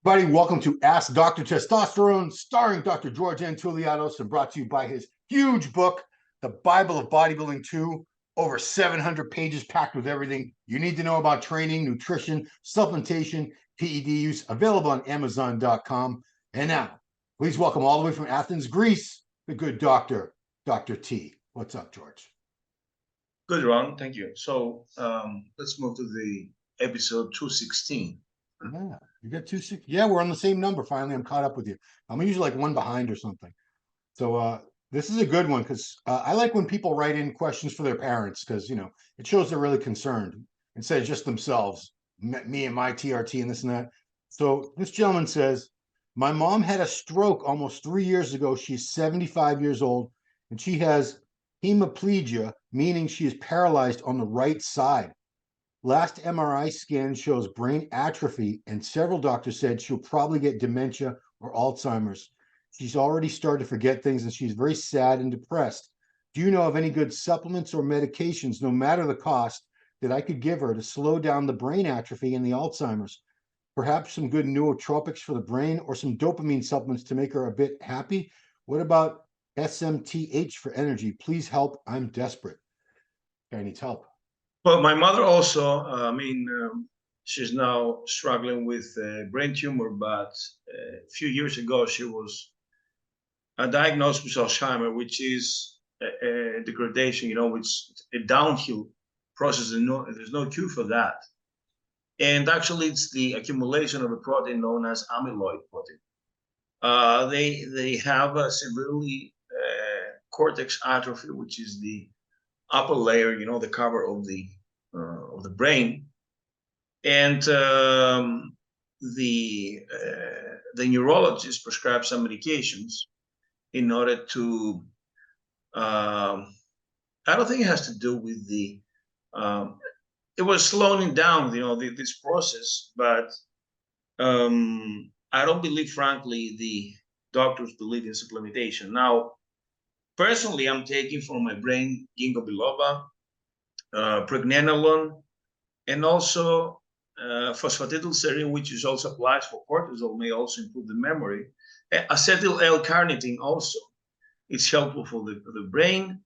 Everybody, welcome to Ask Dr. Testosterone, starring Dr. George Antoulianos and brought to you by his huge book, The Bible of Bodybuilding 2, over 700 pages packed with everything you need to know about training, nutrition, supplementation, PED use, available on Amazon.com. And now, please welcome all the way from Athens, Greece, the good doctor, Dr. T. What's up, George? Good, Ron. Thank you. So let's move to the episode 216. Yeah, you got 260. Yeah, we're on the same number. Finally, I'm caught up with you. I'm usually like one behind or something. So this is a good one because I like when people write in questions for their parents because it shows they're really concerned instead of just themselves, me and my TRT and this and that. So this gentleman says, my mom had a stroke almost 3 years ago. She's 75 years old and she has hemiplegia, meaning she is paralyzed on the right side. Last MRI scan shows brain atrophy, and several doctors said she'll probably get dementia or Alzheimer's. She's already started to forget things and she's very sad and depressed. Do you know of any good supplements or medications, no matter the cost, that I could give her to slow down the brain atrophy and the Alzheimer's? Perhaps some good nootropics for the brain or some dopamine supplements to make her a bit happy? What about smth for energy? Please help. I'm desperate. Guy needs help. Well, my mother also, she's now struggling with a brain tumor, but a few years ago, she was diagnosed with Alzheimer, which is a degradation, which a downhill process. And there's no cure for that. And actually, it's the accumulation of a protein known as amyloid protein. They have a severely cortex atrophy, which is the upper layer, the cover of the brain, and the neurologist prescribes some medications in order to. I don't think it has to do with the. It was slowing down, this process, but I don't believe, frankly, the doctors believe in supplementation. Now, personally, I'm taking for my brain ginkgo biloba, pregnenolone, and also phosphatidylserine, which is also applied for cortisol, may also improve the memory. Acetyl L-carnitine also, it's helpful for the brain.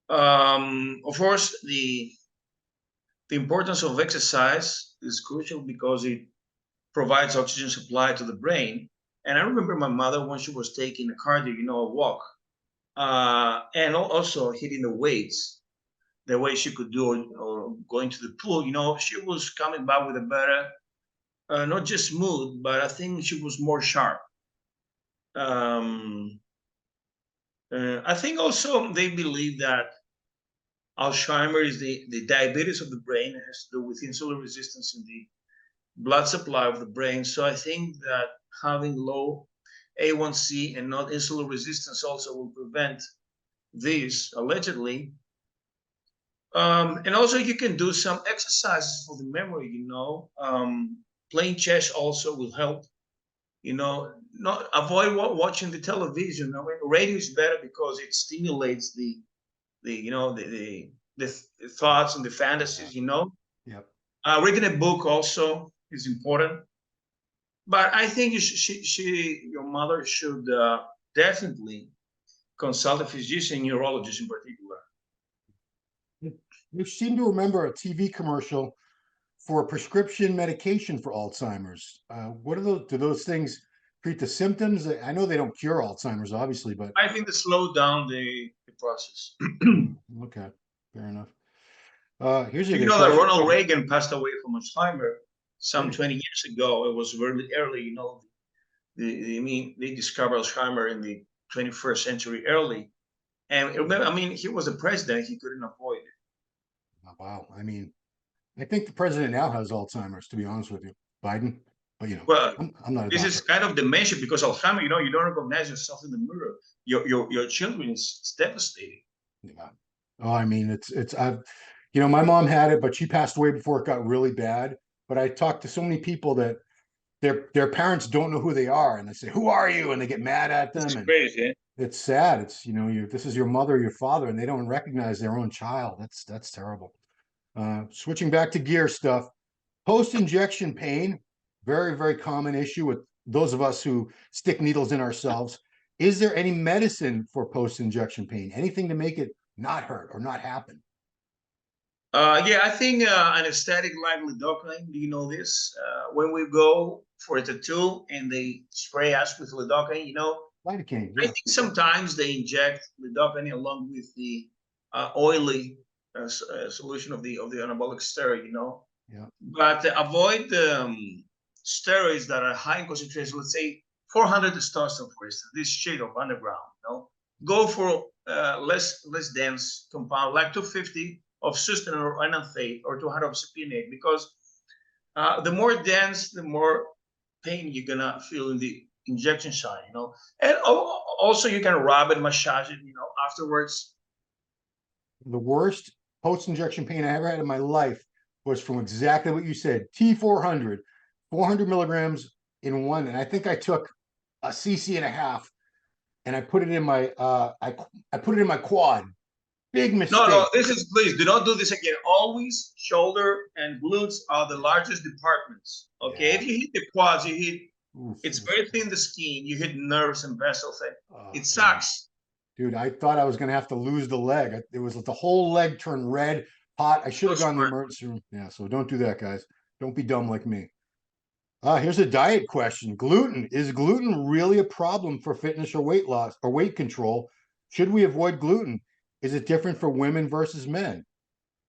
Of course, the importance of exercise is crucial because it provides oxygen supply to the brain. And I remember my mother when she was taking a cardio, a walk, and also hitting the weights the way she could do, or going to the pool, she was coming back with a better, not just mood, but I think she was more sharp. I think also they believe that Alzheimer is the diabetes of the brain. It has to do with insulin resistance in the blood supply of the brain. So I think that having low A1C and not insulin resistance also will prevent this, allegedly. And also you can do some exercises for the memory, playing chess also will help, not avoid watching the television. I mean, radio is better because it stimulates the thoughts and the fantasies, Yep. Reading a book also is important. But I think your mother should definitely consult a physician, neurologist in particular. You seem to remember a TV commercial for a prescription medication for Alzheimer's. What are those? Do those things treat the symptoms? I know they don't cure Alzheimer's, obviously, but I think they slow down the process. okay, fair enough. Here's a You good know that question. Ronald Reagan passed away from Alzheimer some 20 years ago. It was really early, they discovered Alzheimer in the 21st century early. And remember, he was a president, he couldn't avoid it. Oh, wow. I mean, I think the president now has Alzheimer's, to be honest with you, Biden. But Well, I'm not a this doctor. is kind of dementia because Alzheimer, you don't recognize yourself in the mirror. Your children is devastating. Yeah. Oh, I mean, my mom had it, but she passed away before it got really bad. But I talked to so many people that their parents don't know who they are, and they say, "Who are you?" and they get mad at It's them, and crazy. it's sad. It's this is your mother, your father, and they don't recognize their own child. That's terrible. Switching back to gear stuff, post injection pain, very, very common issue with those of us who stick needles in ourselves. Is there any medicine for post-injection pain? Anything to make it not hurt or not happen? Yeah, I think anesthetic like lidocaine. Do you know this? When we go for a tattoo and they spray us with lidocaine, Lidocaine, I yeah. think sometimes they inject lidocaine along with the oily solution of the anabolic steroid. Yeah. But avoid steroids that are high in concentration. Let's say 400 testosterone, for instance. This shade of underground. Go for less dense compound like 250 of cysteine or enanthate or 200 of cypionate, because the more dense, the more pain you're gonna feel in the injection site. And also you can rub and massage it, afterwards. The worst post-injection pain I ever had in my life was from exactly what you said. T400, 400 milligrams in one, and I think I took a cc and a half, and I put it in my I put it in my quad. Big No, mistake. please do not do this again. Always shoulder and glutes are the largest departments. Okay, Yeah. if you hit the quads, you hit. Oof, It's oof. very thin the skin. You hit nerves and vessels. It Oh, sucks. dude, I thought I was gonna have to lose the leg. It was like the whole leg turned red, hot. I should So have gone to the smart. emergency room. Yeah, so don't do that, guys. Don't be dumb like me. Here's a diet question. Gluten. Is gluten really a problem for fitness or weight loss or weight control? Should we avoid gluten? Is it different for women versus men?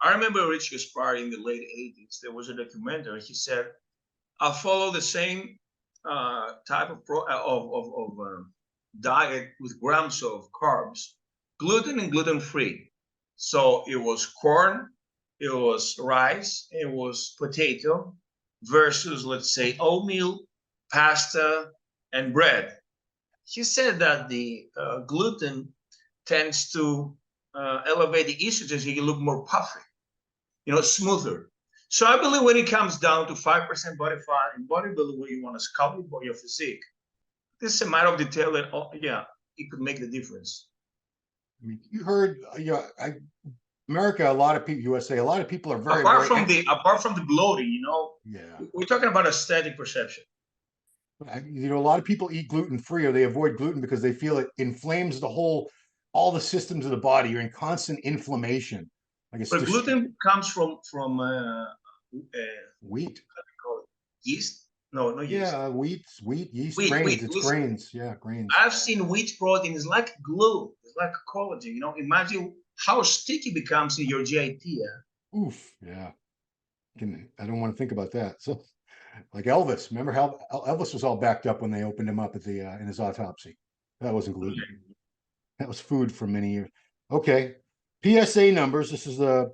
I remember Rich Gaspar in the late 80s. There was a documentary. He said, "I'll follow the same type of diet with grams of carbs, gluten and gluten-free." So it was corn, it was rice, it was potato versus, let's say, oatmeal, pasta, and bread. He said that the gluten tends to elevate the estrogens, so you look more puffy, smoother. So I believe when it comes down to 5% body fat in bodybuilding, where you want to sculpt your physique, this is a matter of detail that, yeah, it could make the difference. I mean, you heard, America, a lot of people, USA, a lot of people are very, Apart very, from the bloating, yeah. we're talking about aesthetic perception. A lot of people eat gluten free or they avoid gluten because they feel it inflames all the systems of the body. You're in constant inflammation. Like it's But just gluten comes from wheat. how do you call it? Yeast? No, no yeast. Yeah, wheat, yeast, Wheat. grains. It's Listen, grains. Yeah, grains. I've seen wheat protein is like glue. It's like collagen. Imagine how sticky it becomes in your GIT. Oof. Yeah. I don't want to think about that. So, like Elvis, remember how Elvis was all backed up when they opened him up at the in his autopsy? That wasn't gluten. That was food for many years. Okay. PSA numbers. This is the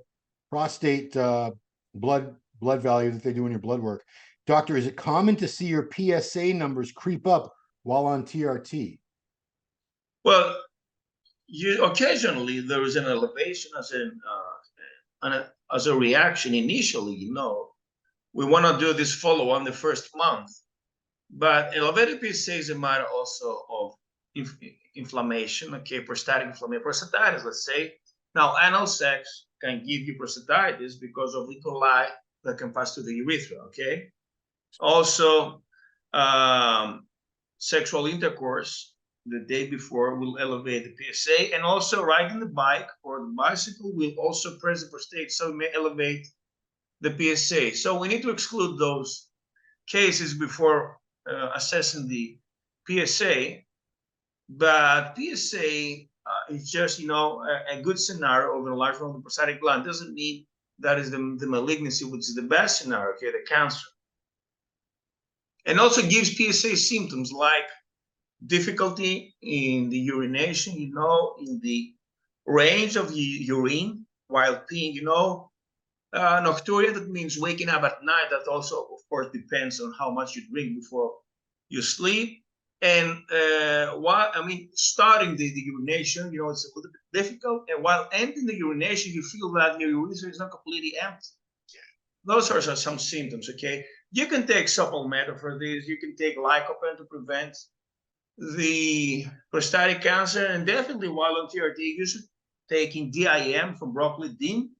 prostate blood value that they do in your blood work. Doctor, is it common to see your PSA numbers creep up while on TRT? Well, occasionally there is an elevation as a reaction initially. We want to do this follow on the first month, but elevated PSA is a matter also of inflammation. Okay, prostatic inflammation, prostatitis. Let's say now anal sex can give you prostatitis because of E. coli that can pass to the urethra. Okay, also sexual intercourse the day before will elevate the PSA, and also riding the bike or the bicycle will also press the prostate, so it may elevate the PSA. So we need to exclude those cases before assessing the PSA. But PSA is just, a good scenario of enlargement of the prostatic gland. Doesn't mean that is the malignancy, which is the best scenario, okay, the cancer. And also gives PSA symptoms like difficulty in the urination, in the range of the urine while peeing, nocturia, that means waking up at night. That also, of course, depends on how much you drink before you sleep. And starting the urination, it's a little bit difficult. And while ending the urination, you feel that your urethra is not completely empty. Those are some symptoms, okay? You can take supplemental for this. You can take lycopene to prevent the prostatic cancer. And definitely while on TRT, you should taking DIM from broccoli dim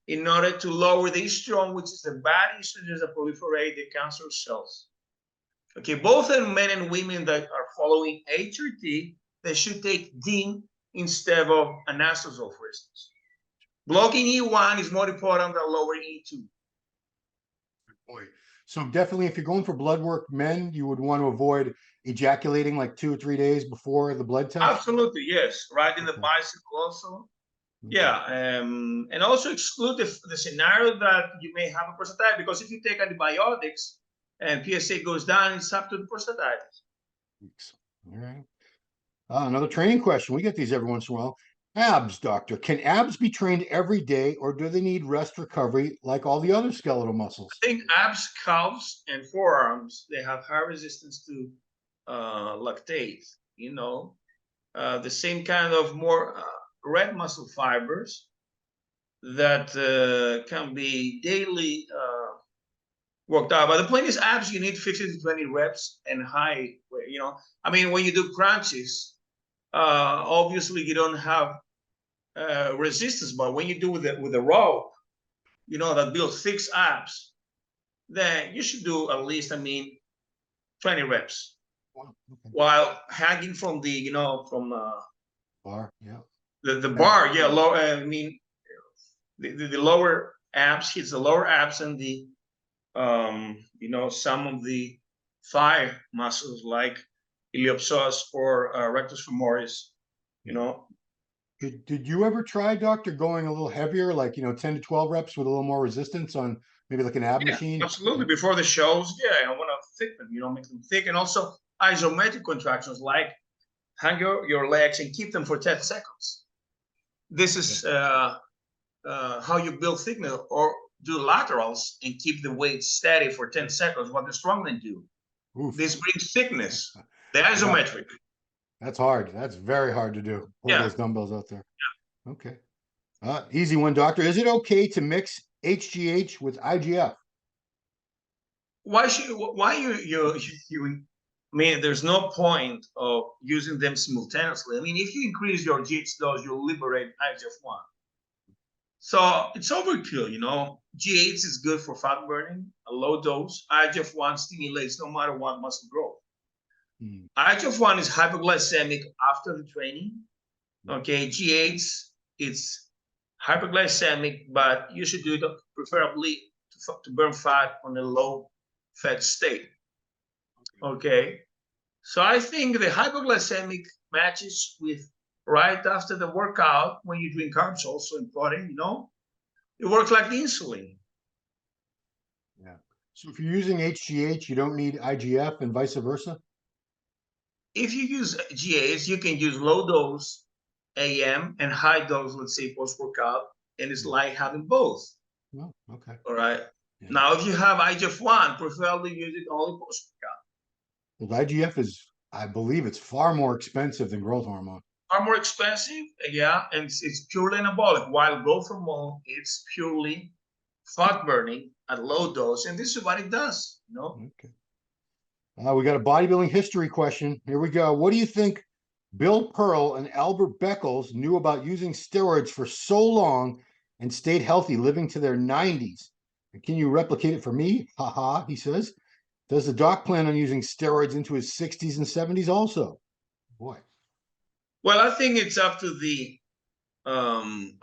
in order to lower the estrogen, which is the bad estrogens that proliferate the cancer cells. Okay, both men and women that are following HRT, they should take DIN instead of anastrozole, for instance. Blocking E1 is more important than lowering E2. Boy. So definitely, if you're going for blood work, men, you would want to avoid ejaculating like 2 or 3 days before the blood test. Absolutely, yes. Riding the Okay. bicycle also. Okay. Yeah, and also exclude the scenario that you may have a prostatitis, because if you take antibiotics and PSA goes down, it's up to the prostatitis. All right. Another training question. We get these every once in a while. Abs, doctor. Can abs be trained every day, or do they need rest recovery like all the other skeletal muscles? I think abs, calves, and forearms, they have high resistance to lactate. You know, the same kind of more red muscle fibers that can be daily worked out. But the point is, abs, you need 15 to 20 reps and high. You know, I mean, when you do crunches, obviously you don't have resistance, but when you do with the rope, you know, that builds thick abs, then you should do at least, 20 reps. Wow, okay. While hanging from the, from Bar, yeah. the bar, yeah, low. The lower abs hits the lower abs, and the some of the thigh muscles like iliopsoas or rectus femoris. You know. Did you ever try, doctor, going a little heavier, like 10 to 12 reps with a little more resistance on maybe like an ab machine? Absolutely. Before the shows, I want to thicken, make them thick, and also isometric contractions, like hang your legs and keep them for 10 seconds. This is how you build thickness, or do laterals and keep the weight steady for 10 seconds, what the strongmen do. Oof. This brings thickness, the isometric. That's hard. That's very hard to do. Hold those dumbbells out there. Yeah. Okay. Easy one, doctor. Is it okay to mix HGH with IGF? Why there's no point of using them simultaneously. If you increase your GH dose, you'll liberate IGF-1. So it's overkill, GH is good for fat burning, a low dose. IGF-1 stimulates no matter what muscle growth. IGF-1 is hypoglycemic after the training. Okay, GH, it's hyperglycemic, but you should do it preferably to burn fat on a low fat state. Okay, so I think the hypoglycemic matches with right after the workout, when you're doing carbs also and protein, it works like the insulin. Yeah. So if you're using HGH, you don't need IGF, and vice versa? If you use GH, you can use low dose AM and high dose, let's say post-workout, and it's like having both. Oh, okay. All right. Yeah. Now, if you have IGF-1, preferably use it only post-workout. Well, IGF is, I believe, it's far more expensive than growth hormone. Far more expensive, yeah, and it's purely anabolic. While growth hormone, it's purely fat burning at low dose, and this is what it does. Okay. We got a bodybuilding history question. Here we go. What do you think Bill Pearl and Albert Beckles knew about using steroids for so long and stayed healthy, living to their 90s? And can you replicate it for me? Haha, he says. Does the doc plan on using steroids into his 60s and 70s also? Boy. Well, I think it's up to the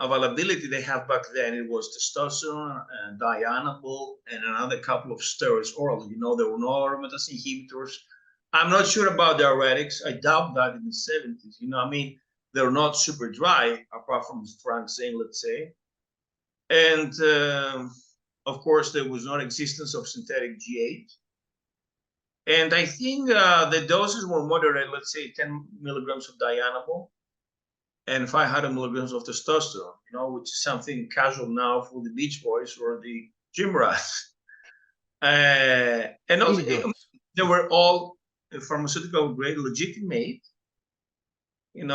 availability they have back then. It was testosterone and dianabol and another couple of steroids orally. There were no aromatase inhibitors. I'm not sure about diuretics. I doubt that in the 70s. They're not super dry, apart from franxane, let's say. And of course, there was no existence of synthetic GH. And I think the doses were moderate, let's say 10 milligrams of dianabol and 500 milligrams of testosterone, which is something casual now for the Beach Boys or the gym rats. And also, they were all pharmaceutical grade, legitimate, and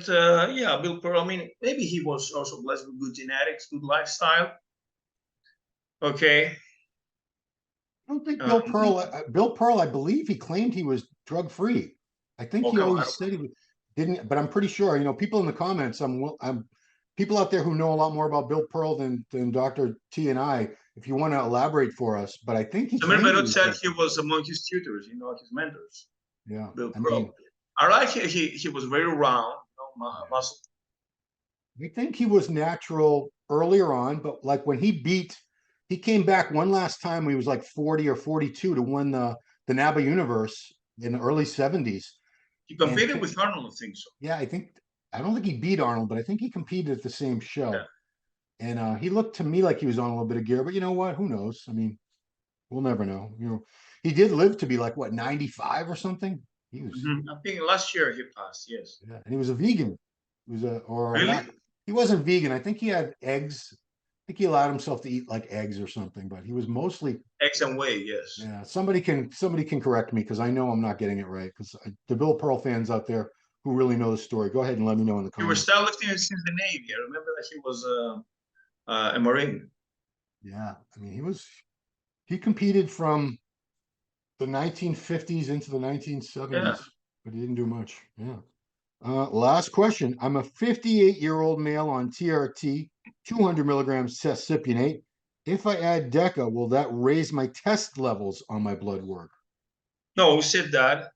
Bill Pearl, maybe he was also blessed with good genetics, good lifestyle. Okay. I don't think Bill Pearl, I believe he claimed he was drug-free. I think he always said he didn't, but I'm pretty sure, people in the comments, I'm people out there who know a lot more about Bill Pearl than Dr. T and I. if you want to elaborate for us, but I think he Samir claimed Berot he said was, he was among his tutors, you know, his mentors, yeah, Bill I Crow. mean, I like he was very round, you know, muscle. I think he was natural earlier on, but like when he came back one last time when he was like 40 or 42 to win the NABA Universe in the early 70s. He And competed with Arnold, I think so. yeah, I don't think he beat Arnold, but I think he competed at the same show. Yeah. And he looked to me like he was on a little bit of gear, but you know what? Who knows? I mean, we'll never know. You know, he did live to be like what, 95 or something. He was, I think last year he passed. Yes. yeah, and he was a vegan. He was Really? he wasn't vegan. I think he had eggs. I think he allowed himself to eat like eggs or something, but he was mostly, X and way. Yes. yeah. Somebody can correct me because I know I'm not getting it right. Because the Bill Pearl fans out there who really know the story, go ahead and let me know in the He was comments. lifting since the Navy. I remember that he was a Marine. Yeah, I mean he competed from the 1950s into the 1970s, Yeah. but he didn't do much. Yeah. Last question. I'm a 58-year-old male on TRT, 200 milligrams cestipionate. If I add DECA, will that raise my test levels on my blood work? No, we said that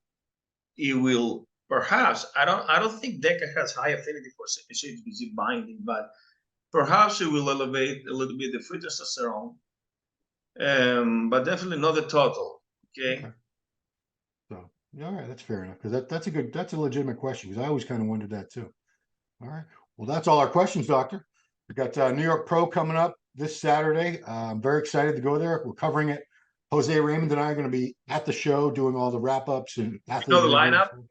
it will perhaps. I don't think DECA has high affinity for HSBC binding, but perhaps it will elevate a little bit the free testosterone, but definitely not the total. Okay. So, yeah, all right, that's fair enough because that's a legitimate question because I always kind of wondered that too. All right. Well, that's all our questions, Doctor. We got New York Pro coming up this Saturday. I'm very excited to go there. We're covering it. Jose Raymond and I are going to be at the show doing all the wrap ups and You athlete know the interviews. lineup?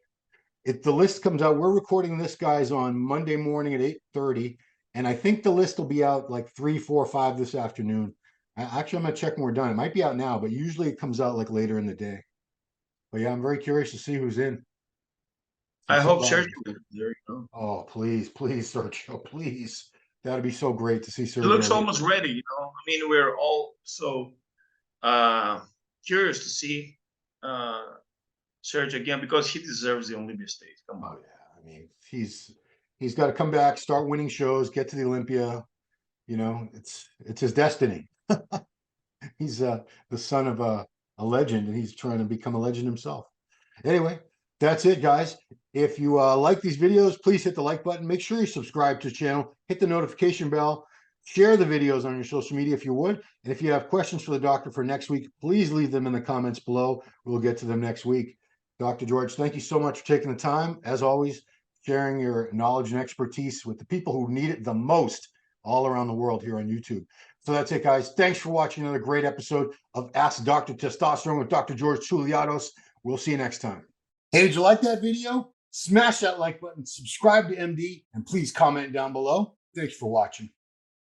If the list comes out, we're recording this guys on Monday morning at 8:30, and I think the list will be out like 3, 4, 5 this afternoon. Actually, I'm gonna check when we're done. It might be out now, but usually it comes out like later in the day. But yeah, I'm very curious to see who's in. Some I hope surprises. Sergio will be there. You know, Oh, please, please, Sergio, please. That'd be so great to see he looks Sergio. almost ready. You know, I mean, we're all so uh, curious to see Sergio again because he deserves the Olympia stage. Come Oh on. yeah, I mean, he's got to come back, start winning shows, get to the Olympia. You know, it's his destiny. He's the son of a legend, and he's trying to become a legend himself. Anyway, that's it, guys. If you like these videos, please hit the like button. Make sure you subscribe to the channel. Hit the notification bell. Share the videos on your social media if you would. And if you have questions for the doctor for next week, please leave them in the comments below. We'll get to them next week. Dr. George, thank you so much for taking the time. As always, sharing your knowledge and expertise with the people who need it the most all around the world here on YouTube. So that's it, guys. Thanks for watching another great episode of Ask Dr. Testosterone with Dr. George Tsouliados. We'll see you next time. Hey, did you like that video? Smash that like button, subscribe to MD, and please comment down below. Thanks for watching.